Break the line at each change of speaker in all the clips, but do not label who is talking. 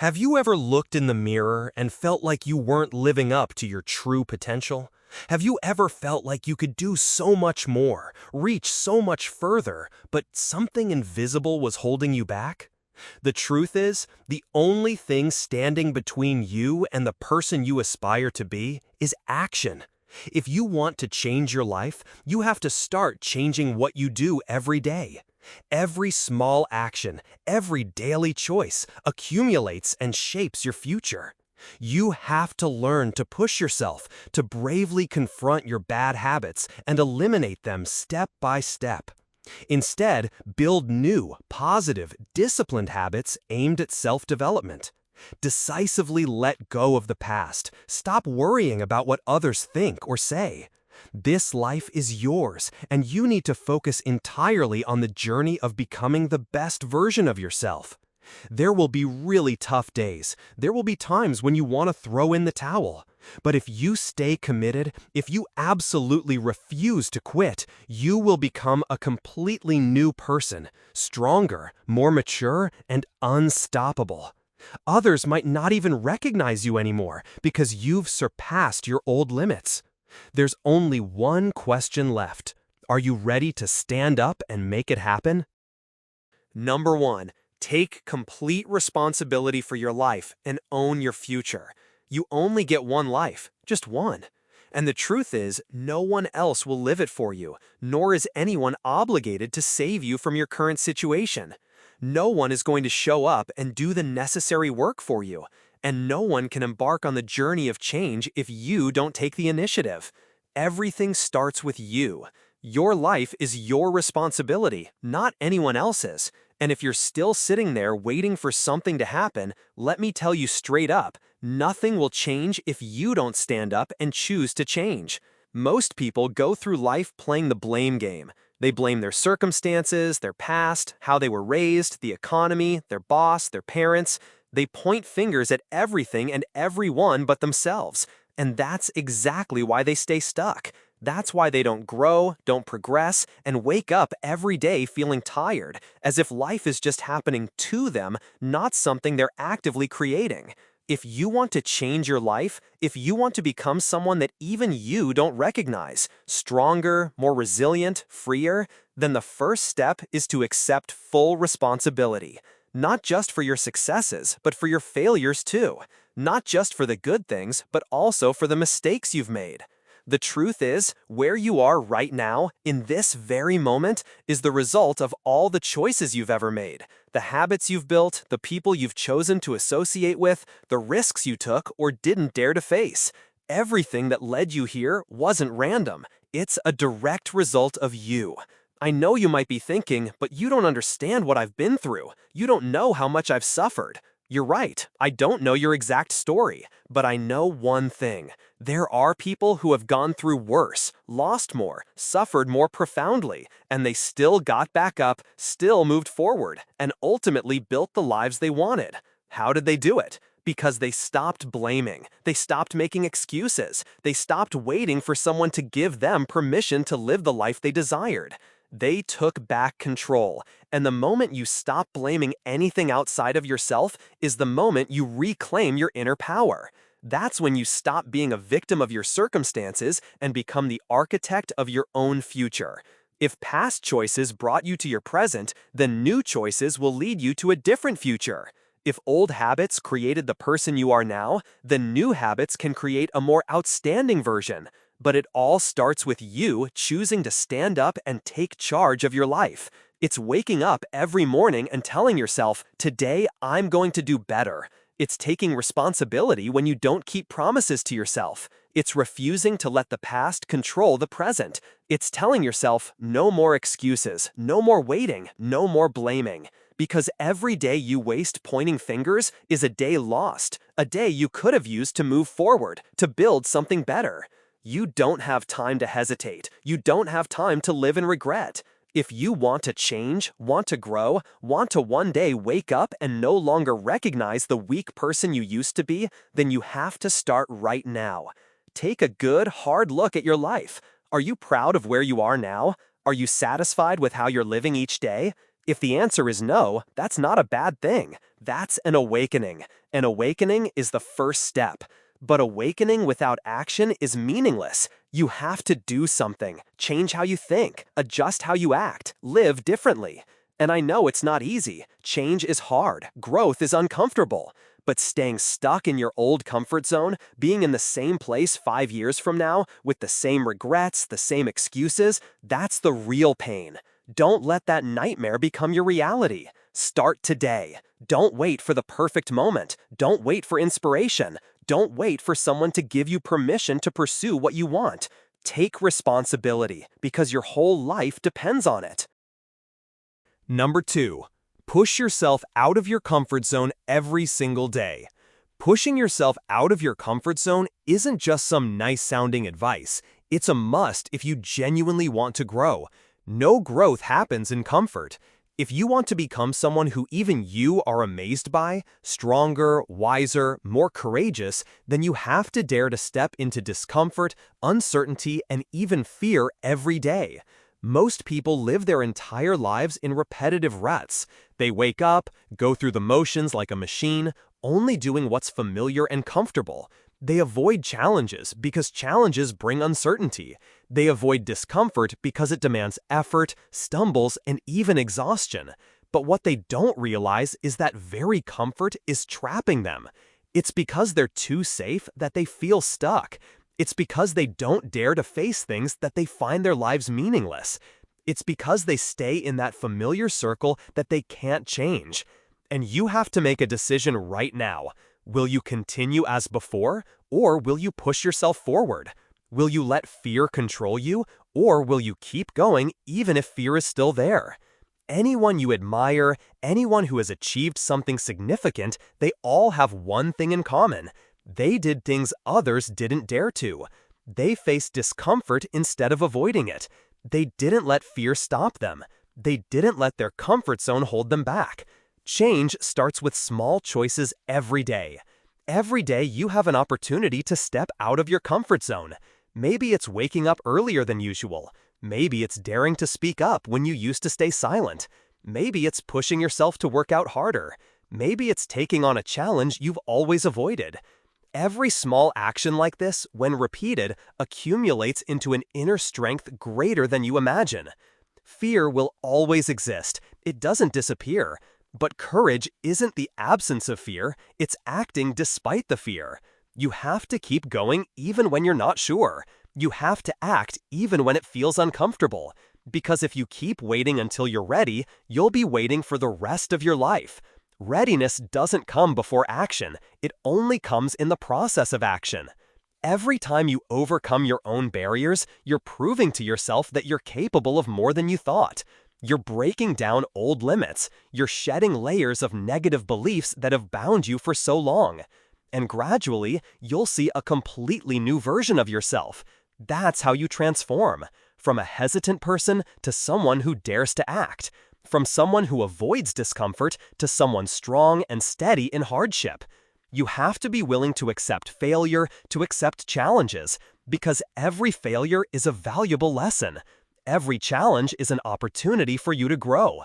Have you ever looked in the mirror and felt like you weren't living up to your true potential? Have you ever felt like you could do so much more, reach so much further, but something invisible was holding you back? The truth is, the only thing standing between you and the person you aspire to be is action. If you want to change your life, you have to start changing what you do every day. Every small action, every daily choice accumulates and shapes your future. You have to learn to push yourself, to bravely confront your bad habits and eliminate them step by step. Instead, build new, positive, disciplined habits aimed at self-development. Decisively let go of the past. Stop worrying about what others think or say. This life is yours, and you need to focus entirely on the journey of becoming the best version of yourself. There will be really tough days. There will be times when you want to throw in the towel. But if you stay committed, if you absolutely refuse to quit, you will become a completely new person, stronger, more mature, and unstoppable. Others might not even recognize you anymore because you've surpassed your old limits. There's only one question left. Are you ready to stand up and make it happen? Number 1. Take complete responsibility for your life and own your future. You only get one life, just one. And the truth is, no one else will live it for you, nor is anyone obligated to save you from your current situation. No one is going to show up and do the necessary work for you, and no one can embark on the journey of change if you don't take the initiative. Everything starts with you. Your life is your responsibility, not anyone else's. And if you're still sitting there waiting for something to happen, let me tell you straight up, nothing will change if you don't stand up and choose to change. Most people go through life playing the blame game. They blame their circumstances, their past, how they were raised, the economy, their boss, their parents. They point fingers at everything and everyone but themselves. And that's exactly why they stay stuck. That's why they don't grow, don't progress, and wake up every day feeling tired, as if life is just happening to them, not something they're actively creating. If you want to change your life, if you want to become someone that even you don't recognize, stronger, more resilient, freer, then the first step is to accept full responsibility. Not just for your successes, but for your failures too. Not just for the good things, but also for the mistakes you've made. The truth is, where you are right now, in this very moment, is the result of all the choices you've ever made, the habits you've built, the people you've chosen to associate with, the risks you took or didn't dare to face. Everything that led you here wasn't random. It's a direct result of you. I know you might be thinking, but you don't understand what I've been through. You don't know how much I've suffered. You're right, I don't know your exact story, but I know one thing. There are people who have gone through worse, lost more, suffered more profoundly, and they still got back up, still moved forward, and ultimately built the lives they wanted. How did they do it? Because they stopped blaming, they stopped making excuses, they stopped waiting for someone to give them permission to live the life they desired. They took back control, and the moment you stop blaming anything outside of yourself is the moment you reclaim your inner power. That's when you stop being a victim of your circumstances and become the architect of your own future. If past choices brought you to your present, then new choices will lead you to a different future. If old habits created the person you are now, then new habits can create a more outstanding version. But it all starts with you choosing to stand up and take charge of your life. It's waking up every morning and telling yourself, today I'm going to do better. It's taking responsibility when you don't keep promises to yourself. It's refusing to let the past control the present. It's telling yourself, no more excuses, no more waiting, no more blaming. Because every day you waste pointing fingers is a day lost, a day you could have used to move forward, to build something better. You don't have time to hesitate. You don't have time to live in regret. If you want to change, want to grow, want to one day wake up and no longer recognize the weak person you used to be, then you have to start right now. Take a good, hard look at your life. Are you proud of where you are now? Are you satisfied with how you're living each day?
If the answer is no, that's not a bad thing. That's an awakening. An awakening is the first step. But awakening without action is meaningless. You have to do something, change how you think, adjust how you act, live differently. And I know it's not easy. Change is hard. Growth is uncomfortable. But staying stuck in your old comfort zone, being in the same place 5 years from now, with the same regrets, the same excuses, that's the real pain. Don't let that nightmare become your reality. Start today. Don't wait for the perfect moment. Don't wait for inspiration. Don't wait for someone to give you permission to pursue what you want. Take responsibility, because your whole life depends on it.
Number 2. Push yourself out of your comfort zone every single day. Pushing yourself out of your comfort zone isn't just some nice-sounding advice. It's a must if you genuinely want to grow. No growth happens in comfort. If you want to become someone who even you are amazed by, stronger, wiser, more courageous, then you have to dare to step into discomfort, uncertainty, and even fear every day. Most people live their entire lives in repetitive ruts. They wake up, go through the motions like a machine, only doing what's familiar and comfortable. They avoid challenges because challenges bring uncertainty. They avoid discomfort because it demands effort, stumbles, and even exhaustion. But what they don't realize is that very comfort is trapping them. It's because they're too safe that they feel stuck. It's because they don't dare to face things that they find their lives meaningless. It's because they stay in that familiar circle that they can't change. And you have to make a decision right now. Will you continue as before, or will you push yourself forward? Will you let fear control you, or will you keep going even if fear is still there? Anyone you admire, anyone who has achieved something significant, they all have one thing in common. They did things others didn't dare to. They faced discomfort instead of avoiding it. They didn't let fear stop them. They didn't let their comfort zone hold them back. Change starts with small choices every day. Every day you have an opportunity to step out of your comfort zone. Maybe it's waking up earlier than usual. Maybe it's daring to speak up when you used to stay silent. Maybe it's pushing yourself to work out harder. Maybe it's taking on a challenge you've always avoided. Every small action like this, when repeated, accumulates into an inner strength greater than you imagine. Fear will always exist. It doesn't disappear. But courage isn't the absence of fear, it's acting despite the fear. You have to keep going even when you're not sure. You have to act even when it feels uncomfortable. Because if you keep waiting until you're ready, you'll be waiting for the rest of your life. Readiness doesn't come before action, it only comes in the process of action. Every time you overcome your own barriers, you're proving to yourself that you're capable of more than you thought. You're breaking down old limits. You're shedding layers of negative beliefs that have bound you for so long. And gradually, you'll see a completely new version of yourself. That's how you transform. From a hesitant person to someone who dares to act. From someone who avoids discomfort to someone strong and steady in hardship. You have to be willing to accept failure, to accept challenges, because every failure is a valuable lesson. Every challenge is an opportunity for you to grow.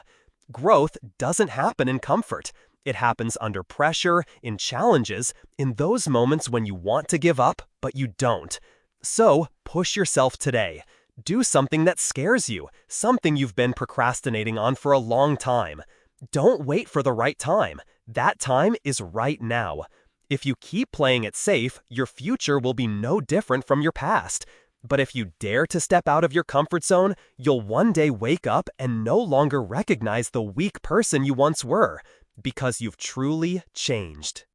Growth doesn't happen in comfort. It happens under pressure, in challenges, in those moments when you want to give up, but you don't. So, push yourself today. Do something that scares you, something you've been procrastinating on for a long time. Don't wait for the right time. That time is right now. If you keep playing it safe, your future will be no different from your past. But if you dare to step out of your comfort zone, you'll one day wake up and no longer recognize the weak person you once were, because you've truly changed.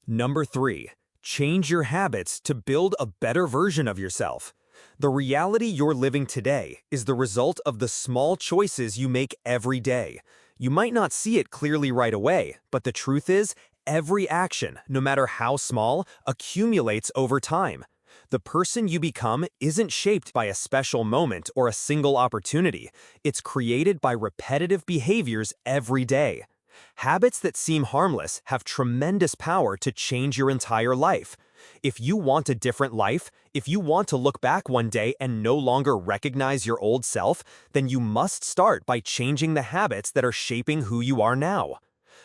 Number 3. Change your habits to build a better version of yourself. The reality you're living today is the result of the small choices you make every day. You might not see it clearly right away, but the truth is, every action, no matter how small, accumulates over time. The person you become isn't shaped by a special moment or a single opportunity. It's created by repetitive behaviors every day. Habits that seem harmless have tremendous power to change your entire life. If you want a different life, if you want to look back one day and no longer recognize your old self, then you must start by changing the habits that are shaping who you are now.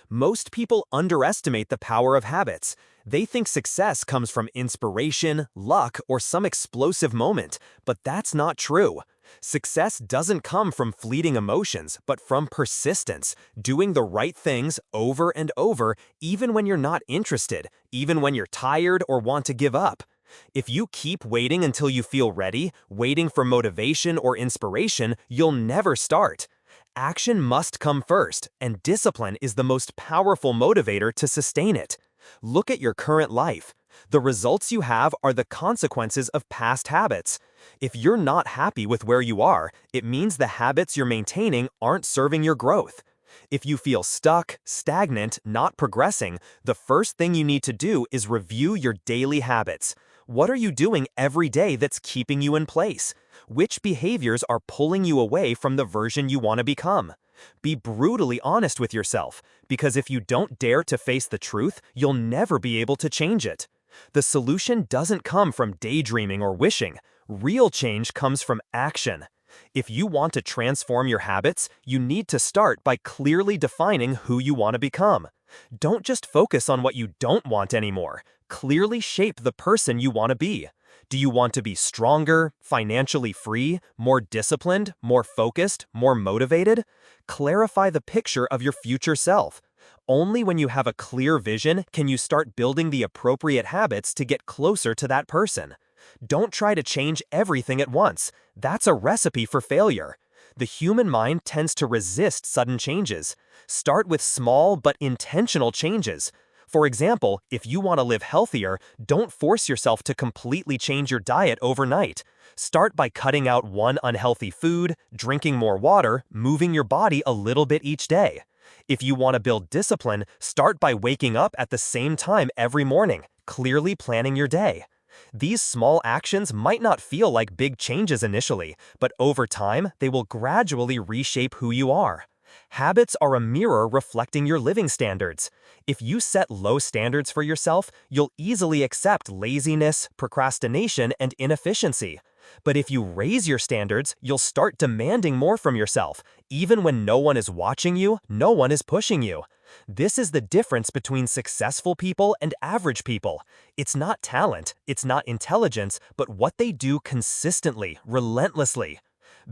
Most people underestimate the power of habits. They think success comes from inspiration, luck, or some explosive moment, but that's not true. Success doesn't come from fleeting emotions, but from persistence, doing the right things over and over, even when you're not interested, even when you're tired or want to give up. If you keep waiting until you feel ready, waiting for motivation or inspiration, you'll never start. Action must come first, and discipline is the most powerful motivator to sustain it. Look at your current life. The results you have are the consequences of past habits. If you're not happy with where you are, it means the habits you're maintaining aren't serving your growth. If you feel stuck, stagnant, not progressing, the first thing you need to do is review your daily habits. What are you doing every day that's keeping you in place? Which behaviors are pulling you away from the version you want to become? Be brutally honest with yourself, because if you don't dare to face the truth, you'll never be able to change it. The solution doesn't come from daydreaming or wishing. Real change comes from action. If you want to transform your habits, you need to start by clearly defining who you want to become. Don't just focus on what you don't want anymore. Clearly shape the person you want to be. Do you want to be stronger, financially free, more disciplined, more focused, more motivated? Clarify the picture of your future self. Only when you have a clear vision can you start building the appropriate habits to get closer to that person. Don't try to change everything at once. That's a recipe for failure. The human mind tends to resist sudden changes. Start with small but intentional changes. For example, if you want to live healthier, don't force yourself to completely change your diet overnight. Start by cutting out one unhealthy food, drinking more water, moving your body a little bit each day. If you want to build discipline, start by waking up at the same time every morning, clearly planning your day. These small actions might not feel like big changes initially, but over time, they will gradually reshape who you are. Habits are a mirror reflecting your living standards. If you set low standards for yourself, you'll easily accept laziness, procrastination, and inefficiency. But if you raise your standards, you'll start demanding more from yourself. Even when no one is watching you, no one is pushing you. This is the difference between successful people and average people. It's not talent, it's not intelligence, but what they do consistently, relentlessly.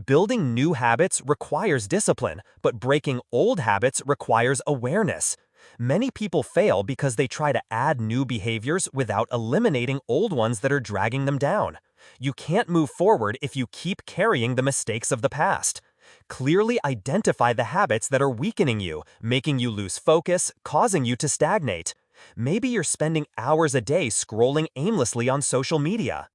Building new habits requires discipline, but breaking old habits requires awareness. Many people fail because they try to add new behaviors without eliminating old ones that are dragging them down. You can't move forward if you keep carrying the mistakes of the past. Clearly identify the habits that are weakening you, making you lose focus, causing you to stagnate. Maybe you're spending hours a day scrolling aimlessly on social media.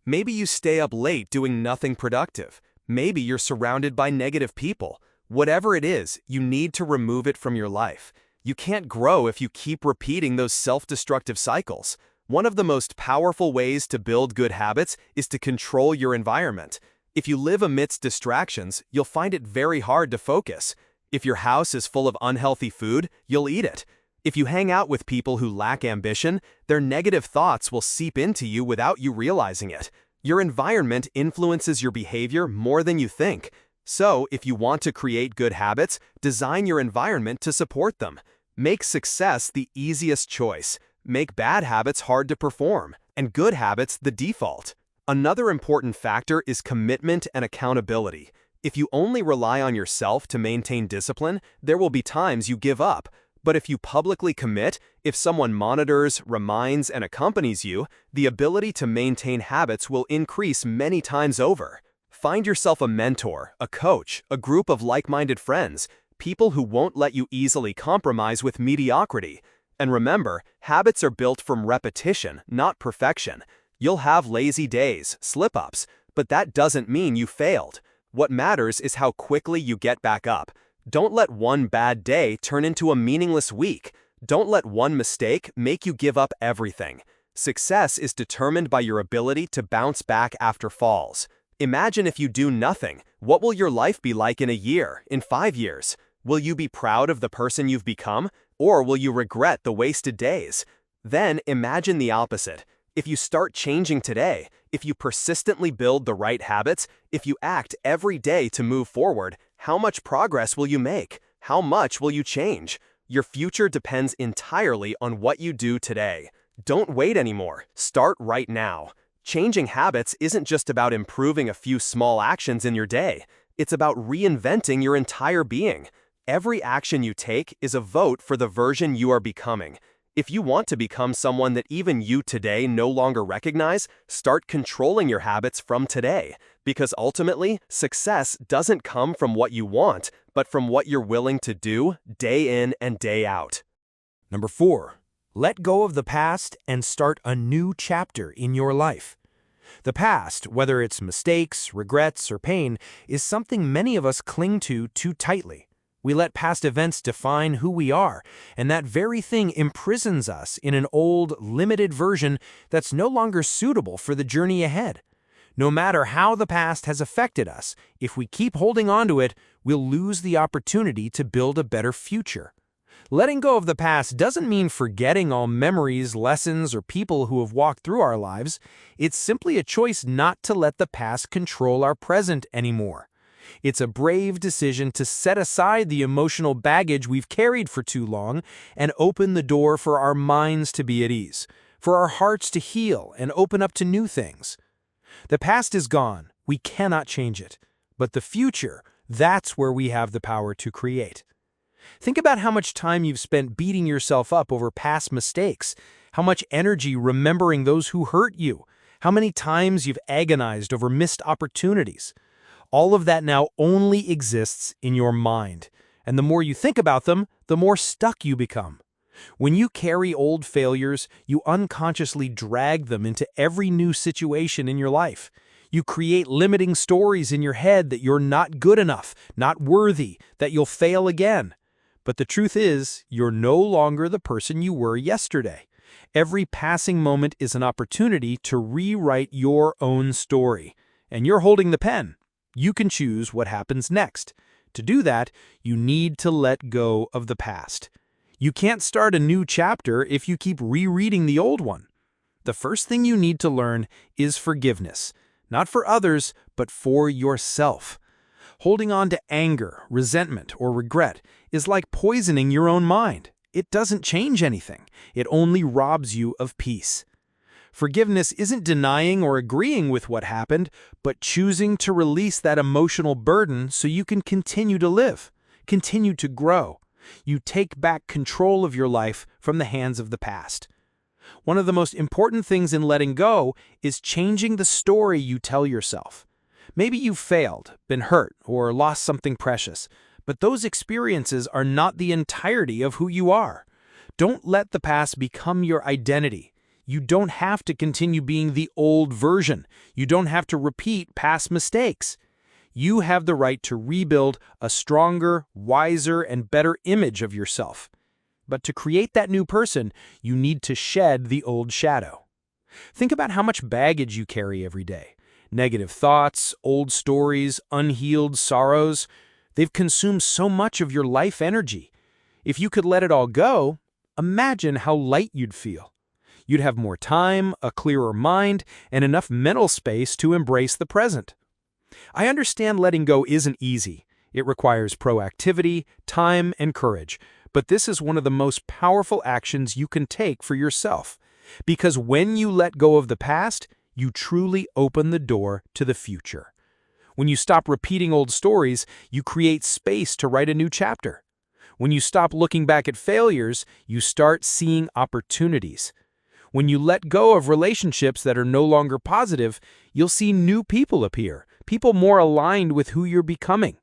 Maybe you stay up late doing nothing productive. Maybe you're surrounded by negative people. Whatever it is, you need to remove it from your life. You can't grow if you keep repeating those self-destructive cycles. One of the most powerful ways to build good habits is to control your environment. If you live amidst distractions, you'll find it very hard to focus. If your house is full of unhealthy food, you'll eat it. If you hang out with people who lack ambition, their negative thoughts will seep into you without you realizing it. Your environment influences your behavior more than you think. So, if you want to create good habits, design your environment to support them. Make success the easiest choice. Make bad habits hard to perform, and good habits the default. Another important factor is commitment and accountability. If you only rely on yourself to maintain discipline, there will be times you give up. But if you publicly commit, if someone monitors, reminds, and accompanies you, the ability to maintain habits will increase many times over. Find yourself a mentor, a coach, a group of like-minded friends, people who won't let you easily compromise with mediocrity. And remember, habits are built from repetition, not perfection. You'll have lazy days, slip-ups, but that doesn't mean you failed. What matters is how quickly you get back up. Don't let one bad day turn into a meaningless week. Don't let one mistake make you give up everything. Success is determined by your ability to bounce back after falls. Imagine if you do nothing. What will your life be like in a year, in 5 years? Will you be proud of the person you've become, or will you regret the wasted days? Then imagine the opposite.
If you start changing today, if you persistently build the right habits, if you act every day to move forward, how much progress will you make? How much will you change? Your future depends entirely on what you do today. Don't wait anymore. Start right now. Changing habits isn't just about improving a few small actions in your day. It's about reinventing your entire being. Every action you take is a vote for the version you are becoming. If you want to become someone that even you today no longer recognize, start controlling your habits from today. Because ultimately, success doesn't come from what you want, but from what you're willing to do day in and day out.
Number 4, let go of the past and start a new chapter in your life. The past, whether it's mistakes, regrets, or pain, is something many of us cling to too tightly. We let past events define who we are, and that very thing imprisons us in an old, limited version that's no longer suitable for the journey ahead. No matter how the past has affected us, if we keep holding on to it, we'll lose the opportunity to build a better future. Letting go of the past doesn't mean forgetting all memories, lessons, or people who have walked through our lives. It's simply a choice not to let the past control our present anymore. It's a brave decision to set aside the emotional baggage we've carried for too long and open the door for our minds to be at ease, for our hearts to heal and open up to new things. The past is gone. We cannot change it. But the future, that's where we have the power to create. Think about how much time you've spent beating yourself up over past mistakes, how much energy remembering those who hurt you, how many times you've agonized over missed opportunities. All of that now only exists in your mind, and the more you think about them, the more stuck you become. When you carry old failures, you unconsciously drag them into every new situation in your life. You create limiting stories in your head that you're not good enough, not worthy, that you'll fail again. But the truth is, you're no longer the person you were yesterday. Every passing moment is an opportunity to rewrite your own story, and you're holding the pen. You can choose what happens next. To do that, you need to let go of the past. You can't start a new chapter if you keep rereading the old one. The first thing you need to learn is forgiveness, not for others, but for yourself. Holding on to anger, resentment, or regret is like poisoning your own mind. It doesn't change anything. It only robs you of peace. Forgiveness isn't denying or agreeing with what happened, but choosing to release that emotional burden so you can continue to live, continue to grow. You take back control of your life from the hands of the past. One of the most important things in letting go is changing the story you tell yourself. Maybe you've failed, been hurt, or lost something precious, but those experiences are not the entirety of who you are. Don't let the past become your identity. You don't have to continue being the old version. You don't have to repeat past mistakes. You have the right to rebuild a stronger, wiser, and better image of yourself. But to create that new person, you need to shed the old shadow. Think about how much baggage you carry every day. Negative thoughts, old stories, unhealed sorrows. They've consumed so much of your life energy. If you could let it all go, imagine how light you'd feel. You'd have more time, a clearer mind, and enough mental space to embrace the present. I understand letting go isn't easy. It requires proactivity, time, and courage. But this is one of the most powerful actions you can take for yourself. Because when you let go of the past, you truly open the door to the future. When you stop repeating old stories, you create space to write a new chapter. When you stop looking back at failures, you start seeing opportunities. When you let go of relationships that are no longer positive, you'll see new people appear, people more aligned with who you're becoming.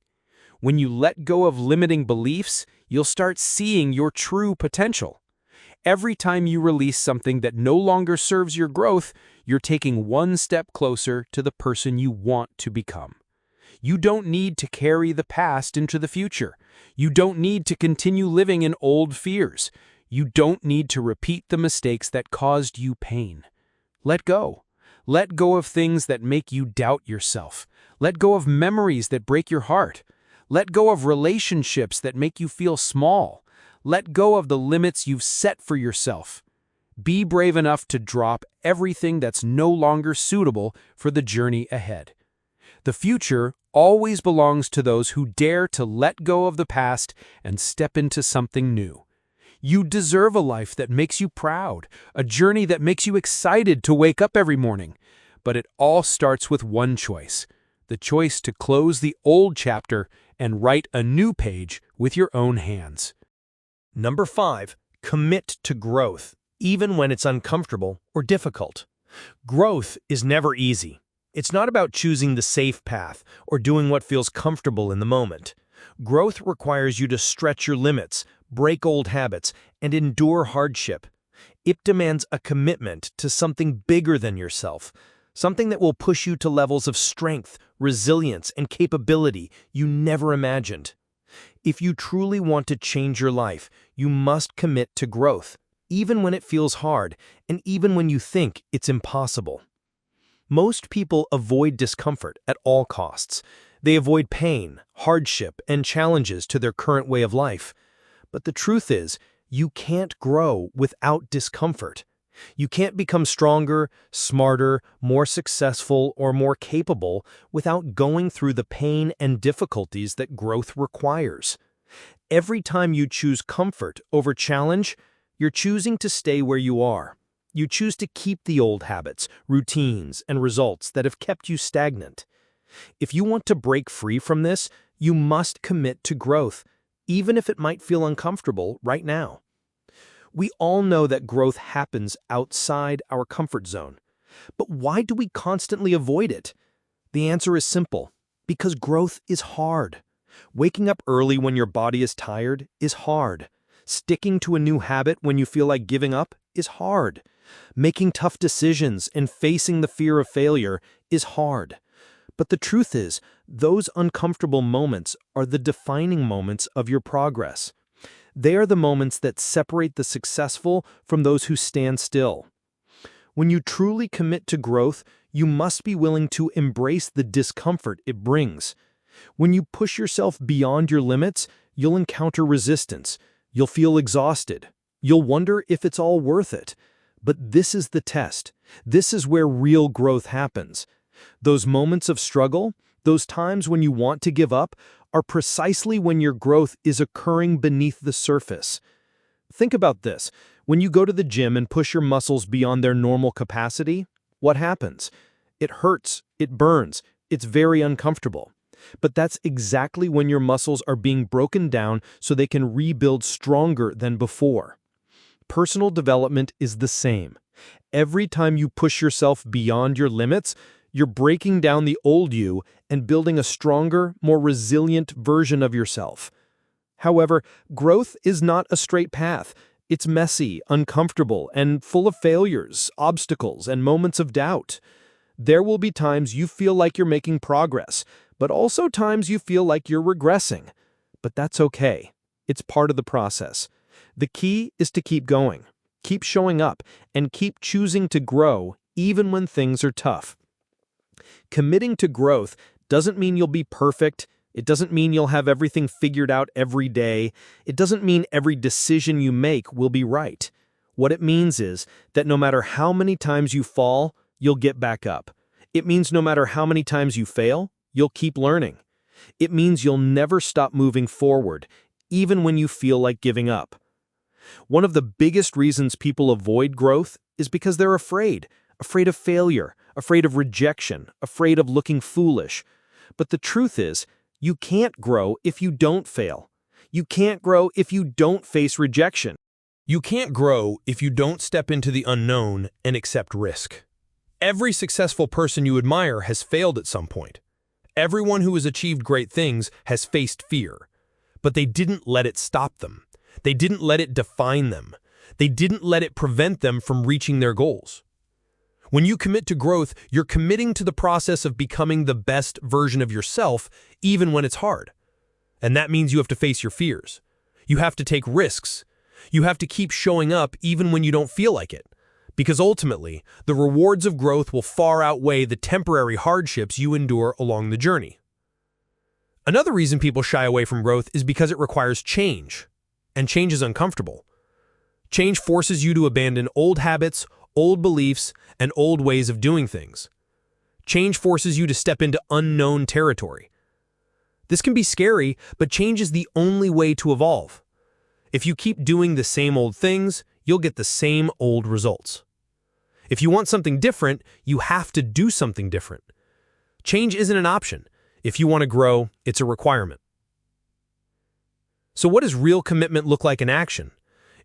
When you let go of limiting beliefs, you'll start seeing your true potential. Every time you release something that no longer serves your growth, you're taking one step closer to the person you want to become. You don't need to carry the past into the future. You don't need to continue living in old fears. You don't need to repeat the mistakes that caused you pain. Let go. Let go of things that make you doubt yourself. Let go of memories that break your heart. Let go of relationships that make you feel small. Let go of the limits you've set for yourself.
Be brave enough to drop everything that's no longer suitable for the journey ahead. The future always belongs to those who dare to let go of the past and step into something new. You deserve a life that makes you proud, a journey that makes you excited to wake up every morning. But it all starts with one choice, the choice to close the old chapter and write a new page with your own hands.
Number 5. Commit to growth, even when it's uncomfortable or difficult. Growth is never easy. It's not about choosing the safe path or doing what feels comfortable in the moment. Growth requires you to stretch your limits, break old habits, and endure hardship. It demands a commitment to something bigger than yourself, something that will push you to levels of strength, resilience, and capability you never imagined. If you truly want to change your life, you must commit to growth, even when it feels hard and even when you think it's impossible. Most people avoid discomfort at all costs. They avoid pain, hardship, and challenges to their current way of life. But the truth is, you can't grow without discomfort. You can't become stronger, smarter, more successful, or more capable without going through the pain and difficulties that growth requires. Every time you choose comfort over challenge, you're choosing to stay where you are. You choose to keep the old habits, routines, and results that have kept you stagnant. If you want to break free from this, you must commit to growth, even if it might feel uncomfortable right now. We all know that growth happens outside our comfort zone. But why do we constantly avoid it? The answer is simple: because growth is hard. Waking up early when your body is tired is hard. Sticking to a new habit when you feel like giving up is hard. Making tough decisions and facing the fear of failure is hard. But the truth is, those uncomfortable moments are the defining moments of your progress. They are the moments that separate the successful from those who stand still. When you truly commit to growth, you must be willing to embrace the discomfort it brings. When you push yourself beyond your limits, you'll encounter resistance. You'll feel exhausted. You'll wonder if it's all worth it. But this is the test. This is where real growth happens. Those moments of struggle, those times when you want to give up, are precisely when your growth is occurring beneath the surface. Think about this. When you go to the gym and push your muscles beyond their normal capacity, what happens? It hurts, it burns, it's very uncomfortable. But that's exactly when your muscles are being broken down so they can rebuild stronger than before. Personal development is the same. Every time you push yourself beyond your limits, you're breaking down the old you and building a stronger, more resilient version of yourself. However, growth is not a straight path. It's messy, uncomfortable, and full of failures, obstacles, and moments of doubt. There will be times you feel like you're making progress, but also times you feel like you're regressing. But that's okay. It's part of the process. The key is to keep going, keep showing up, and keep choosing to grow even when things are tough. Committing to growth doesn't mean you'll be perfect. It doesn't mean you'll have everything figured out every day. It doesn't mean every decision you make will be right. What it means is that no matter how many times you fall, you'll get back up. It means no matter how many times you fail, you'll keep learning. It means you'll never stop moving forward, even when you feel like giving up. One of the biggest reasons people avoid growth is because they're afraid of failure, afraid of rejection, afraid of looking foolish. But the truth is, you can't grow if you don't fail. You can't grow if you don't face rejection.
You can't grow if you don't step into the unknown and accept risk. Every successful person you admire has failed at some point. Everyone who has achieved great things has faced fear. But they didn't let it stop them. They didn't let it define them. They didn't let it prevent them from reaching their goals. When you commit to growth, you're committing to the process of becoming the best version of yourself, even when it's hard. And that means you have to face your fears. You have to take risks. You have to keep showing up even when you don't feel like it. Because ultimately, the rewards of growth will far outweigh the temporary hardships you endure along the journey. Another reason people shy away from growth is because it requires change. And change is uncomfortable. Change forces you to abandon old habits, old beliefs, and old ways of doing things. Change forces you to step into unknown territory. This can be scary, but change is the only way to evolve. If you keep doing the same old things, you'll get the same old results. If you want something different, you have to do something different. Change isn't an option. If you want to grow, it's a requirement. So what does real commitment look like in action?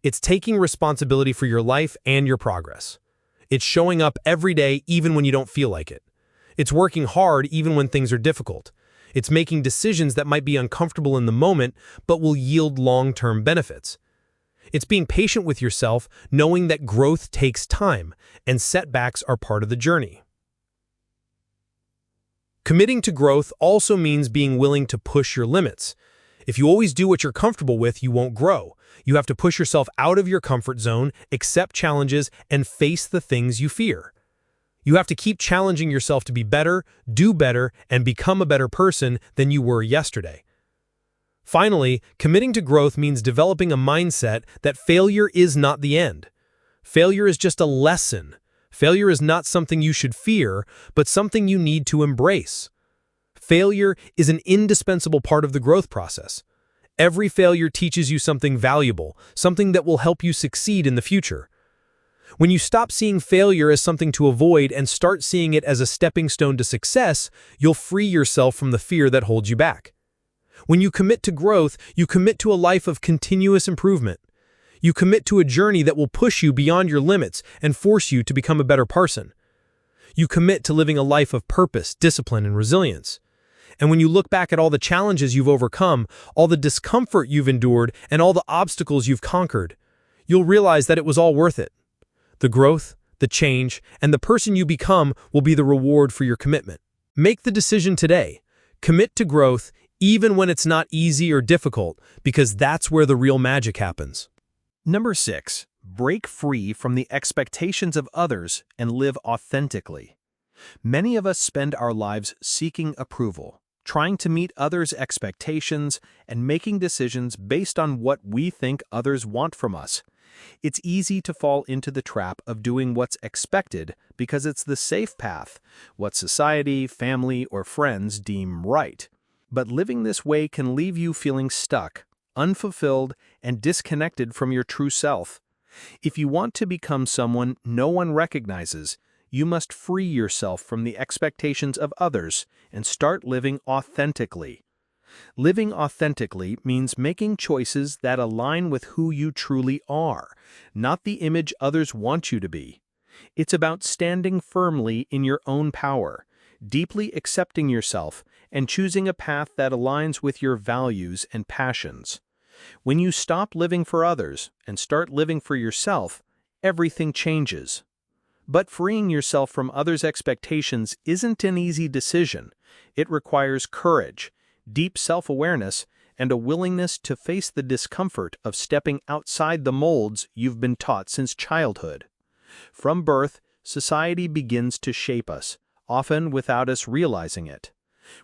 It's taking responsibility for your life and your progress. It's showing up every day even when you don't feel like it. It's working hard even when things are difficult. It's making decisions that might be uncomfortable in the moment, but will yield long-term benefits. It's being patient with yourself, knowing that growth takes time, and setbacks are part of the journey. Committing to growth also means being willing to push your limits. If you always do what you're comfortable with, you won't grow. You have to push yourself out of your comfort zone, accept challenges, and face the things you fear. You have to keep challenging yourself to be better, do better, and become a better person than you were yesterday. Finally, committing to growth means developing a mindset that failure is not the end. Failure is just a lesson. Failure is not something you should fear, but something you need to embrace. Failure is an indispensable part of the growth process. Every failure teaches you something valuable, something that will help you succeed in the future. When you stop seeing failure as something to avoid and start seeing it as a stepping stone to success, you'll free yourself from the fear that holds you back. When you commit to growth, you commit to a life of continuous improvement. You commit to a journey that will push you beyond your limits and force you to become a better person. You commit to living a life of purpose, discipline, and resilience. And when you look back at all the challenges you've overcome, all the discomfort you've endured, and all the obstacles you've conquered, you'll realize that it was all worth it. The growth, the change, and the person you become will be the reward for your commitment. Make the decision today. Commit to growth, even when it's not easy or difficult, because that's where the real magic happens.
Number 6. Break free from the expectations of others and live authentically. Many of us spend our lives seeking approval, trying to meet others' expectations, and making decisions based on what we think others want from us. It's easy to fall into the trap of doing what's expected because it's the safe path, what society, family, or friends deem right. But living this way can leave you feeling stuck, unfulfilled, and disconnected from your true self. If you want to become someone no one recognizes, you must free yourself from the expectations of others and start living authentically. Living authentically means making choices that align with who you truly are, not the image others want you to be. It's about standing firmly in your own power, deeply accepting yourself, and choosing a path that aligns with your values and passions. When you stop living for others and start living for yourself, everything changes. But freeing yourself from others' expectations isn't an easy decision. It requires courage, deep self-awareness, and a willingness to face the discomfort of stepping outside the molds you've been taught since childhood. From birth, society begins to shape us, often without us realizing it.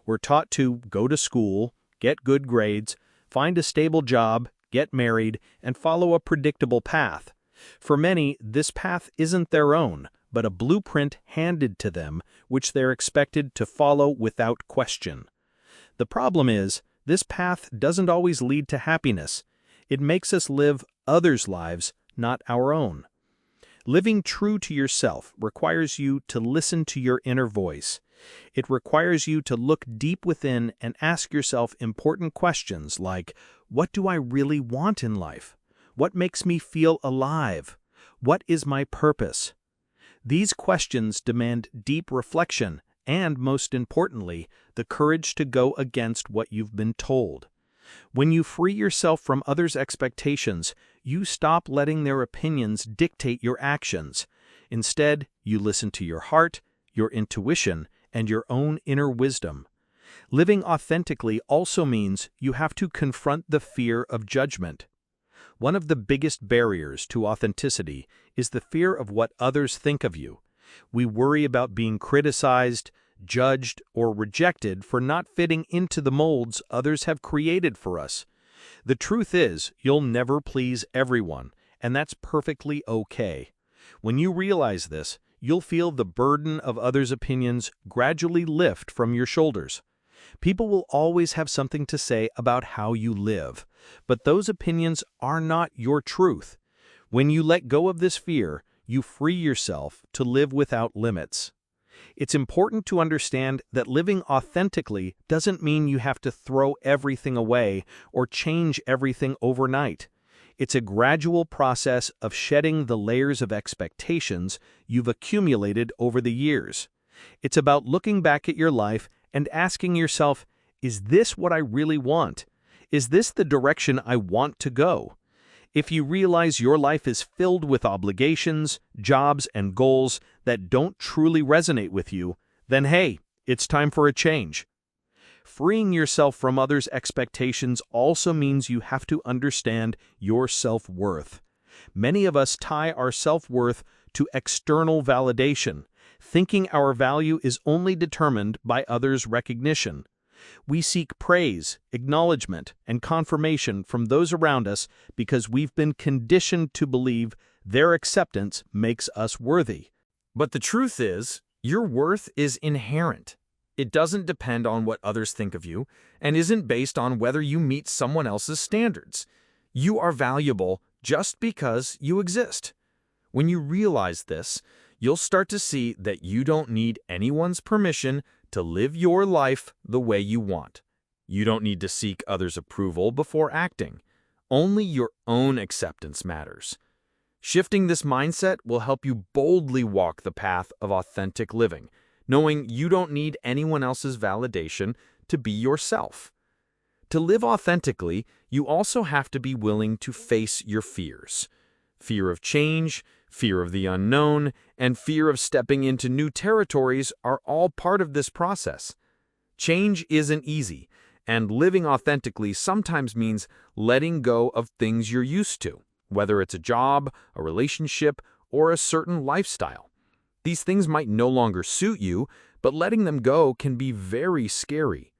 We're taught to go to school, get good grades, find a stable job, get married, and follow a predictable path. For many, this path isn't their own, but a blueprint handed to them, which they're expected to follow without question. The problem is, this path doesn't always lead to happiness. It makes us live others' lives, not our own. Living true to yourself requires you to listen to your inner voice. It requires you to look deep within and ask yourself important questions like, what do I really want in life? What makes me feel alive? What is my purpose? These questions demand deep reflection and, most importantly, the courage to go against what you've been told. When you free yourself from others' expectations, you stop letting their opinions dictate your actions. Instead, you listen to your heart, your intuition, and your own inner wisdom. Living authentically also means you have to confront the fear of judgment. One of the biggest barriers to authenticity is the fear of what others think of you. We worry about being criticized, judged, or rejected for not fitting into the molds others have created for us. The truth is, you'll never please everyone,
and that's perfectly okay. When you realize this, you'll feel the burden of others' opinions gradually lift from your shoulders. People will always have something to say about how you live, but those opinions are not your truth. When you let go of this fear, you free yourself to live without limits. It's important to understand that living authentically doesn't mean you have to throw everything away or change everything overnight. It's a gradual process of shedding the layers of expectations you've accumulated over the years. It's about looking back at your life and asking yourself, is this what I really want? Is this the direction I want to go? If you realize your life is filled with obligations, jobs, and goals that don't truly resonate with you, then hey, it's time for a change. Freeing yourself from others' expectations also means you have to understand your self-worth. Many of us tie our self-worth to external validation, thinking our value is only determined by others' recognition. We seek praise, acknowledgement, and confirmation from those around us because we've been conditioned to believe their acceptance makes us worthy.
But the truth is, your worth is inherent. It doesn't depend on what others think of you and isn't based on whether you meet someone else's standards. You are valuable just because you exist. When you realize this, you'll start to see that you don't need anyone's permission to live your life the way you want. You don't need to seek others' approval before acting. Only your own acceptance matters. Shifting this mindset will help you boldly walk the path of authentic living, knowing you don't need anyone else's validation to be yourself. To live authentically, you also have to be willing to face your fears. Fear of change, fear of the unknown, and fear of stepping into new territories are all part of this process. Change isn't easy, and living authentically sometimes means letting go of things you're used to, whether it's a job, a relationship, or a certain lifestyle. These things might no longer suit you, but letting them go can be very scary.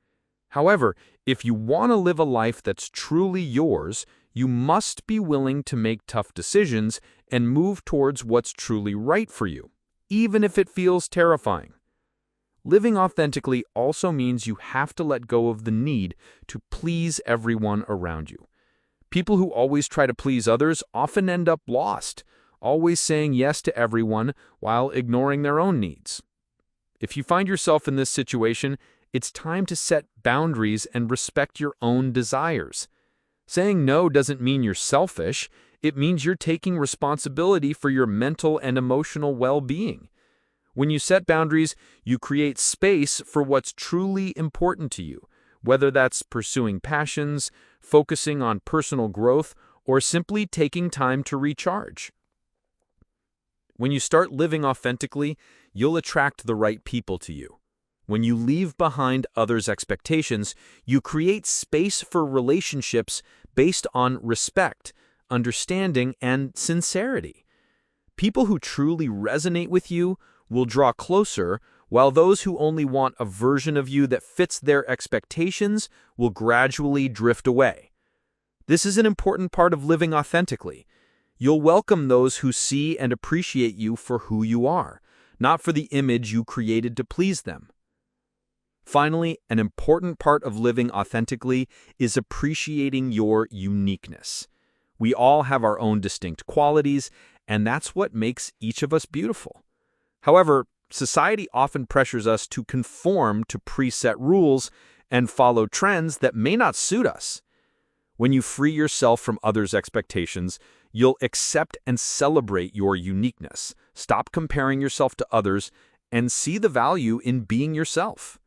However, if you want to live a life that's truly yours, you must be willing to make tough decisions and move towards what's truly right for you, even if it feels terrifying. Living authentically also means you have to let go of the need to please everyone around you. People who always try to please others often end up lost, always saying yes to everyone while ignoring their own needs. If you find yourself in this situation, it's time to set boundaries and respect your own desires. Saying no doesn't mean you're selfish. It means you're taking responsibility for your mental and emotional well-being. When you set boundaries, you create space for what's truly important to you, whether that's pursuing passions, focusing on personal growth, or simply taking time to recharge. When you start living authentically, you'll attract the right people to you. When you leave behind others' expectations, you create space for relationships based on respect, understanding, and sincerity. People who truly resonate with you will draw closer, while those who only want a version of you that fits their expectations will gradually drift away. This is an important part of living authentically. You'll welcome those who see and appreciate you for who you are, not for the image you created to please them. Finally, an important part of living authentically is appreciating your uniqueness. We all have our own distinct qualities, and that's what makes each of us beautiful. However, society often pressures us to conform to preset rules and follow trends that may not suit us. When you free yourself from others' expectations, you'll accept and celebrate your uniqueness, stop comparing yourself to others, and see the value in being yourself.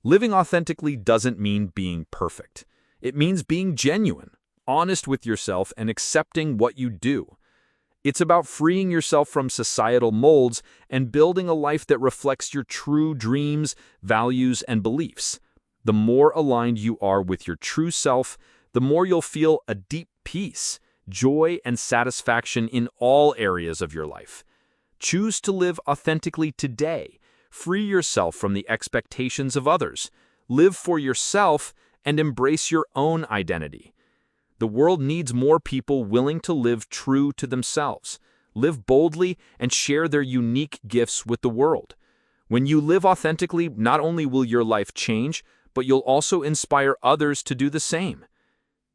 Living authentically doesn't mean being perfect. It means being genuine, honest with yourself, and accepting what you do. It's about freeing yourself from societal molds and building a life that reflects your true dreams, values, and beliefs. The more aligned you are with your true self, the more you'll feel a deep peace, joy, and satisfaction in all areas of your life. Choose to live authentically today. Free yourself from the expectations of others. Live for yourself and embrace your own identity.
The world needs more people willing to live true to themselves, live boldly, and share their unique gifts with the world. When you live authentically, not only will your life change, but you'll also inspire others to do the same.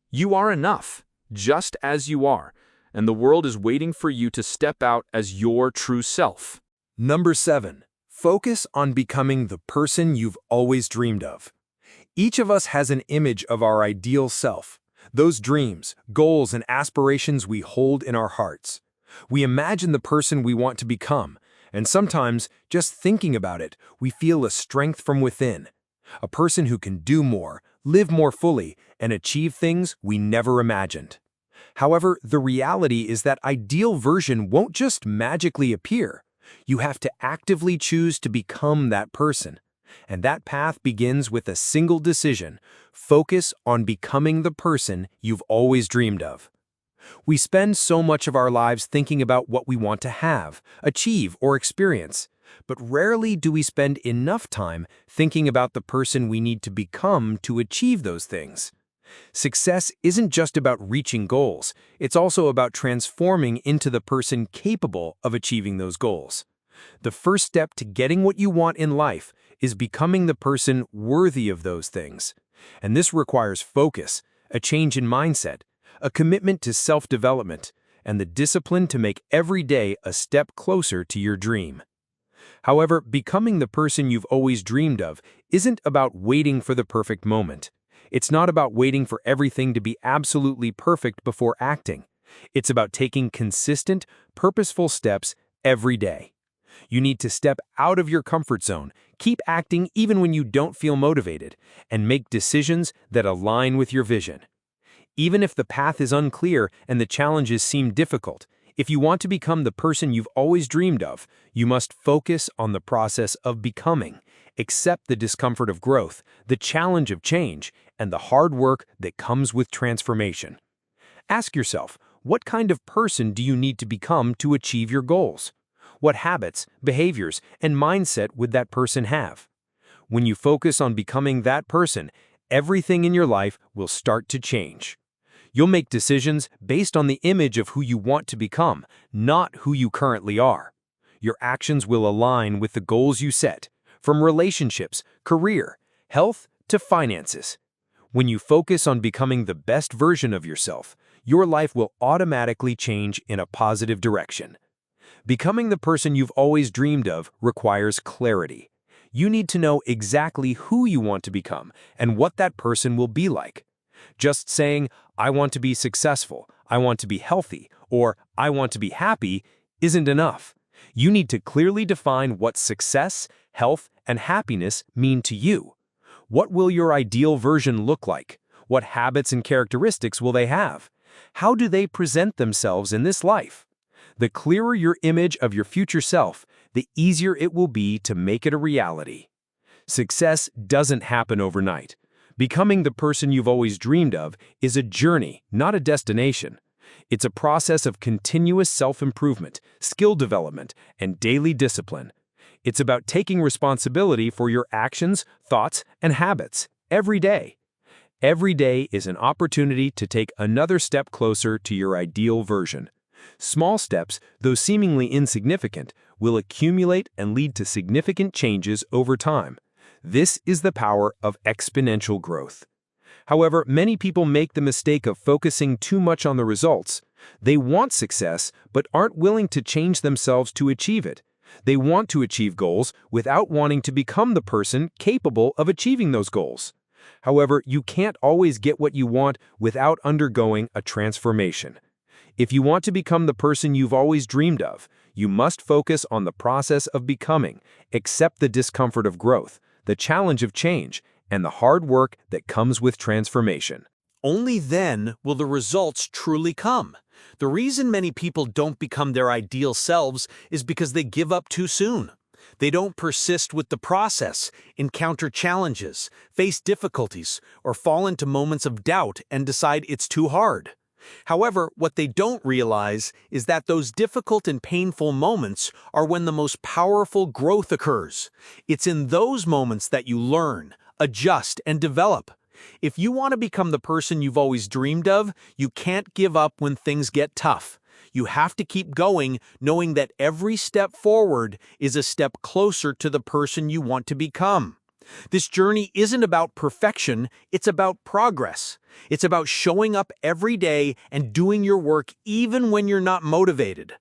You are enough, just as you are, and the world is waiting for you to step out as your true self.
Number 7. Focus on becoming the person you've always dreamed of. Each of us has an image of our ideal self, those dreams, goals, and aspirations we hold in our hearts. We imagine the person we want to become, and sometimes, just thinking about it, we feel a strength from within. A person who can do more, live more fully, and achieve things we never imagined. However, the reality is that ideal version won't just magically appear. You have to actively choose to become that person. And that path begins with a single decision: focus on becoming the person you've always dreamed of. We spend so much of our lives thinking about what we want to have, achieve, or experience, but rarely do we spend enough time thinking about the person we need to become to achieve those things. Success isn't just about reaching goals, it's also about transforming into the person capable of achieving those goals. The first step to getting what you want in life is becoming the person worthy of those things. And this requires focus, a change in mindset, a commitment to self-development, and the discipline to make every day a step closer to your dream. However, becoming the person you've always dreamed of isn't about waiting for the perfect moment. It's not about waiting for everything to be absolutely perfect before acting. It's about taking consistent, purposeful steps every day. You need to step out of your comfort zone, keep acting even when you don't feel motivated, and make decisions that align with your vision. Even if the path is unclear and the challenges seem difficult, if you want to become the person you've always dreamed of, you must focus on the process of becoming. Accept the discomfort of growth, the challenge of change, and the hard work that comes with transformation. Ask yourself, what kind of person do you need to become to achieve your goals? What habits, behaviors, and mindset would that person have? When you focus on becoming that person, everything in your life will start to change. You'll make decisions based on the image of who you want to become, not who you currently are. Your actions will align with the goals you set, from relationships, career, health, to finances. When you focus on becoming the best version of yourself, your life will automatically change in a positive direction. Becoming the person you've always dreamed of requires clarity. You need to know exactly who you want to become and what that person will be like. Just saying, "I want to be successful, I want to be healthy," or "I want to be happy" isn't enough. You need to clearly define what success, health, and happiness mean to you. What will your ideal version look like? What habits and characteristics will they have? How do they present themselves in this life? The clearer your image of your future self, the easier it will be to make it a reality. Success doesn't happen overnight. Becoming the person you've always dreamed of is a journey, not a destination. It's a process of continuous self-improvement, skill development, and daily discipline. It's about taking responsibility for your actions, thoughts, and habits every day. Every day is an opportunity to take another step closer to your ideal version. Small steps, though seemingly insignificant, will accumulate and lead to significant changes over time. This is the power of exponential growth. However, many people make the mistake of focusing too much on the results. They want success, but aren't willing to change themselves to achieve it. They want to achieve goals without wanting to become the person capable of achieving those goals. However, you can't always get what you want without undergoing a transformation. If you want to become the person you've always dreamed of, you must focus on the process of becoming, accept the discomfort of growth, the challenge of change, and the hard work that comes with transformation.
Only then will the results truly come. The reason many people don't become their ideal selves is because they give up too soon. They don't persist with the process, encounter challenges, face difficulties, or fall into moments of doubt and decide it's too hard. However, what they don't realize is that those difficult and painful moments are when the most powerful growth occurs. It's in those moments that you learn, adjust, and develop. If you want to become the person you've always dreamed of, you can't give up when things get tough. You have to keep going, knowing that every step forward is a step closer to the person you want to become. This journey isn't about perfection, it's about progress. It's about showing up every day and doing your work even when you're not motivated.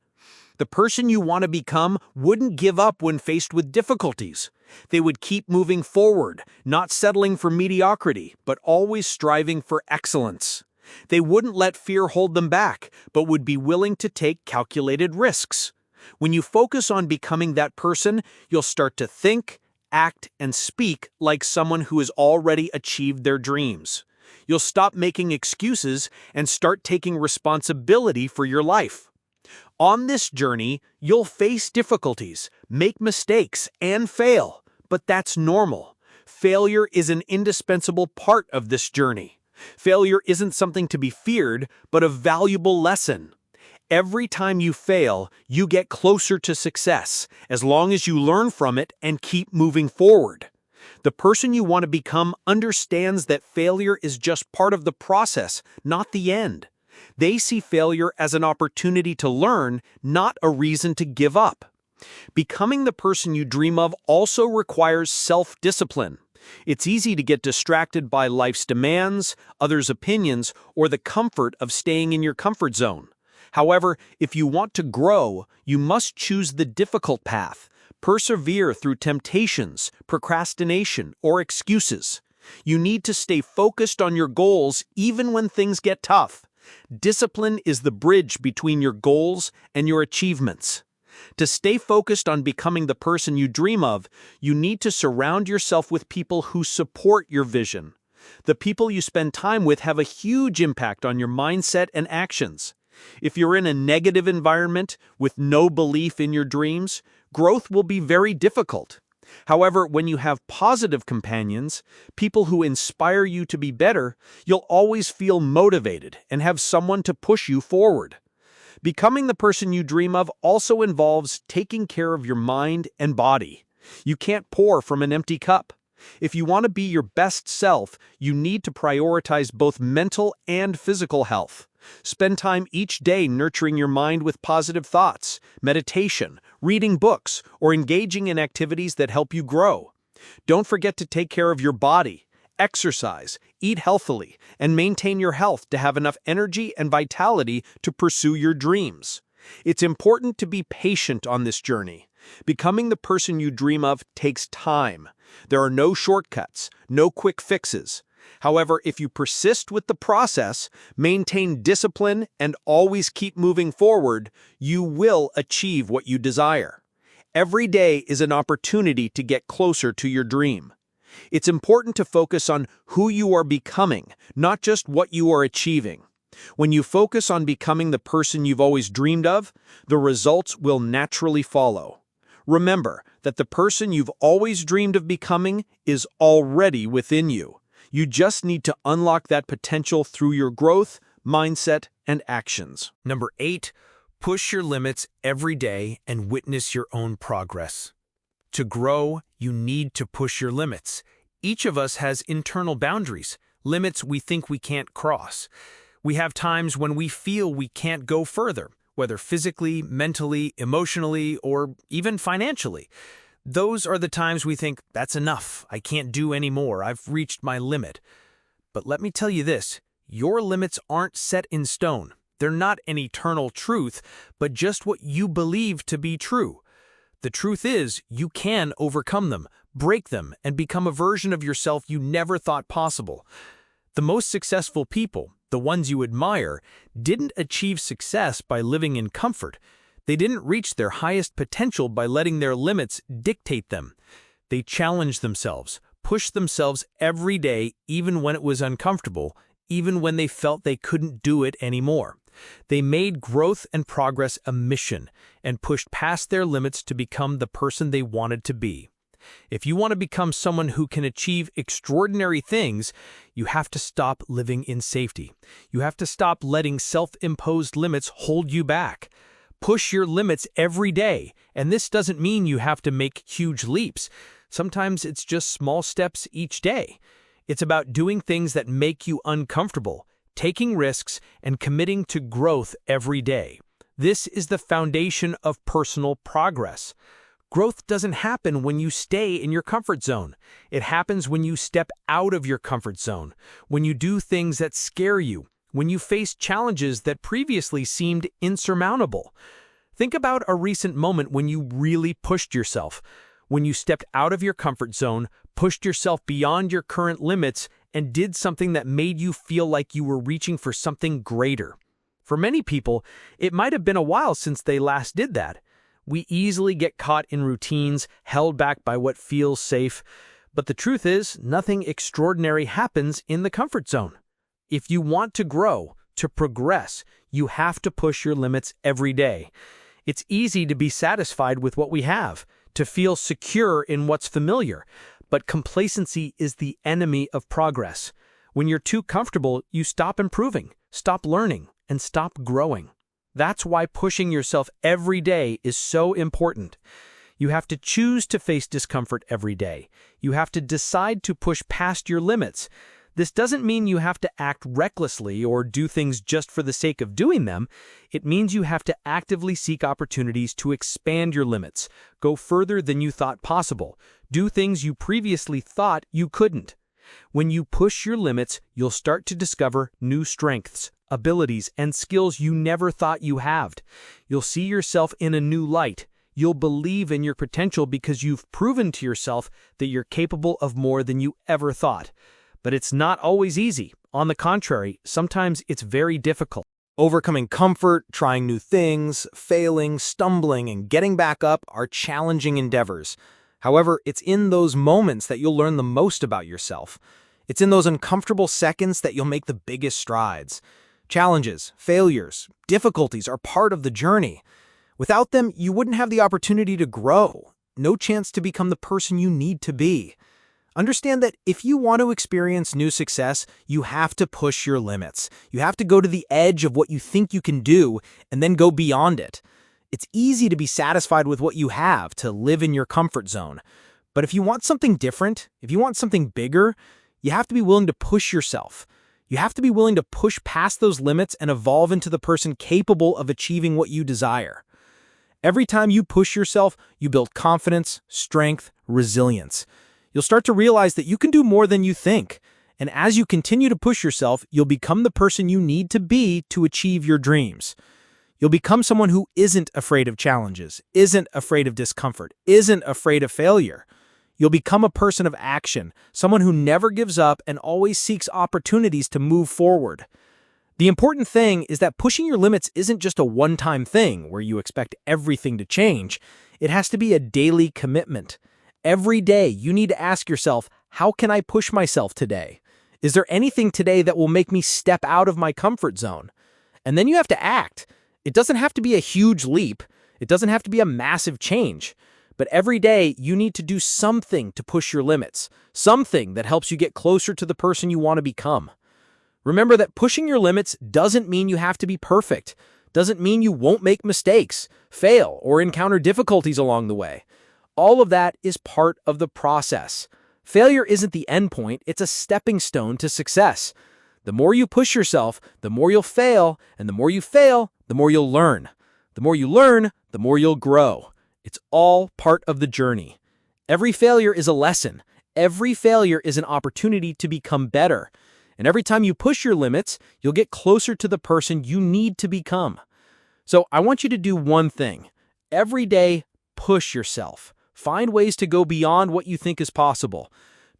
The person you want to become wouldn't give up when faced with difficulties. They would keep moving forward, not settling for mediocrity, but always striving for excellence. They wouldn't let fear hold them back, but would be willing to take calculated risks. When you focus on becoming that person, you'll start to think, act, and speak like someone who has already achieved their dreams. You'll stop making excuses and start taking responsibility for your life. On this journey, you'll face difficulties, make mistakes, and fail, but that's normal. Failure is an indispensable part of this journey. Failure isn't something to be feared, but a valuable lesson. Every time you fail, you get closer to success, as long as you learn from it and keep moving forward. The person you want to become understands that failure is just part of the process, not the end. They see failure as an opportunity to learn, not a reason to give up. Becoming the person you dream of also requires self-discipline. It's easy to get distracted by life's demands, others' opinions, or the comfort of staying in your comfort zone. However, if you want to grow, you must choose the difficult path. Persevere through temptations, procrastination, or excuses. You need to stay focused on your goals even when things get tough. Discipline is the bridge between your goals and your achievements. To stay focused on becoming the person you dream of, you need to surround yourself with people who support your vision. The people you spend time with have a huge impact on your mindset and actions. If you're in a negative environment with no belief in your dreams, growth will be very difficult. However, when you have positive companions, people who inspire you to be better, you'll always feel motivated and have someone to push you forward. Becoming the person you dream of also involves taking care of your mind and body. You can't pour from an empty cup. If you want to be your best self, you need to prioritize both mental and physical health. Spend time each day nurturing your mind with positive thoughts, meditation, reading books, or engaging in activities that help you grow. Don't forget to take care of your body, exercise, eat healthily, and maintain your health to have enough energy and vitality to pursue your dreams. It's important to be patient on this journey. Becoming the person you dream of takes time. There are no shortcuts, no quick fixes. However, if you persist with the process, maintain discipline, and always keep moving forward, you will achieve what you desire. Every day is an opportunity to get closer to your dream. It's important to focus on who you are becoming, not just what you are achieving. When you focus on becoming the person you've always dreamed of, the results will naturally follow. Remember that the person you've always dreamed of becoming is already within you. You just need to unlock that potential through your growth, mindset, and actions.
Number 8, push your limits every day and witness your own progress. To grow, you need to push your limits. Each of us has internal boundaries, limits we think we can't cross. We have times when we feel we can't go further, whether physically, mentally, emotionally, or even financially. Those are the times we think, that's enough, I can't do any more, I've reached my limit. But let me tell you this, your limits aren't set in stone. They're not an eternal truth, but just what you believe to be true. The truth is, you can overcome them, break them, and become a version of yourself you never thought possible. The most successful people, the ones you admire, didn't achieve success by living in comfort. They didn't reach their highest potential by letting their limits dictate them. They challenged themselves, pushed themselves every day even when it was uncomfortable, even when they felt they couldn't do it anymore. They made growth and progress a mission and pushed past their limits to become the person they wanted to be. If you want to become someone who can achieve extraordinary things, you have to stop living in safety. You have to stop letting self-imposed limits hold you back. Push your limits every day, and this doesn't mean you have to make huge leaps. Sometimes it's just small steps each day.
It's about doing things that make you uncomfortable, taking risks, and committing to growth every day. This is the foundation of personal progress. Growth doesn't happen when you stay in your comfort zone. It happens when you step out of your comfort zone, when you do things that scare you, when you face challenges that previously seemed insurmountable. Think about a recent moment when you really pushed yourself, when you stepped out of your comfort zone, pushed yourself beyond your current limits, and did something that made you feel like you were reaching for something greater. For many people, it might have been a while since they last did that. We easily get caught in routines, held back by what feels safe. But the truth is, nothing extraordinary happens in the comfort zone. If you want to grow, to progress, you have to push your limits every day. It's easy to be satisfied with what we have, to feel secure in what's familiar. But complacency is the enemy of progress. When you're too comfortable, you stop improving, stop learning, and stop growing. That's why pushing yourself every day is so important. You have to choose to face discomfort every day. You have to decide to push past your limits. This doesn't mean you have to act recklessly or do things just for the sake of doing them. It means you have to actively seek opportunities to expand your limits, go further than you thought possible, do things you previously thought you couldn't. When you push your limits, you'll start to discover new strengths, abilities, and skills you never thought you had. You'll see yourself in a new light. You'll believe in your potential because you've proven to yourself that you're capable of more than you ever thought. But it's not always easy. On the contrary, sometimes it's very difficult.
Overcoming comfort, trying new things, failing, stumbling, and getting back up are challenging endeavors. However, it's in those moments that you'll learn the most about yourself. It's in those uncomfortable seconds that you'll make the biggest strides. Challenges, failures, difficulties are part of the journey. Without them, you wouldn't have the opportunity to grow, no chance to become the person you need to be. Understand that if you want to experience new success, you have to push your limits. You have to go to the edge of what you think you can do and then go beyond it. It's easy to be satisfied with what you have, to live in your comfort zone. But if you want something different, if you want something bigger, you have to be willing to push yourself. You have to be willing to push past those limits and evolve into the person capable of achieving what you desire. Every time you push yourself, you build confidence, strength, resilience. You'll start to realize that you can do more than you think. And as you continue to push yourself, you'll become the person you need to be to achieve your dreams. You'll become someone who isn't afraid of challenges, isn't afraid of discomfort, isn't afraid of failure. You'll become a person of action, someone who never gives up and always seeks opportunities to move forward. The important thing is that pushing your limits isn't just a one-time thing where you expect everything to change. It has to be a daily commitment. Every day, you need to ask yourself, how can I push myself today? Is there anything today that will make me step out of my comfort zone? And then you have to act. It doesn't have to be a huge leap. It doesn't have to be a massive change. But every day, you need to do something to push your limits, something that helps you get closer to the person you want to become. Remember that pushing your limits doesn't mean you have to be perfect, doesn't mean you won't make mistakes, fail, or encounter difficulties along the way. All of that is part of the process. Failure isn't the end point, it's a stepping stone to success. The more you push yourself, the more you'll fail, and the more you fail, the more you'll learn. The more you learn, the more you'll grow. It's all part of the journey. Every failure is a lesson. Every failure is an opportunity to become better. And every time you push your limits, you'll get closer to the person you need to become. So I want you to do one thing. Every day, push yourself. Find ways to go beyond what you think is possible.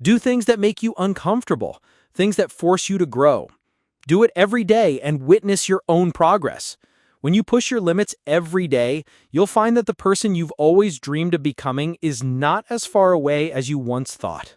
Do things that make you uncomfortable, things that force you to grow. Do it every day and witness your own progress. When you push your limits every day, you'll find that the person you've always dreamed of becoming is not as far away as you once thought.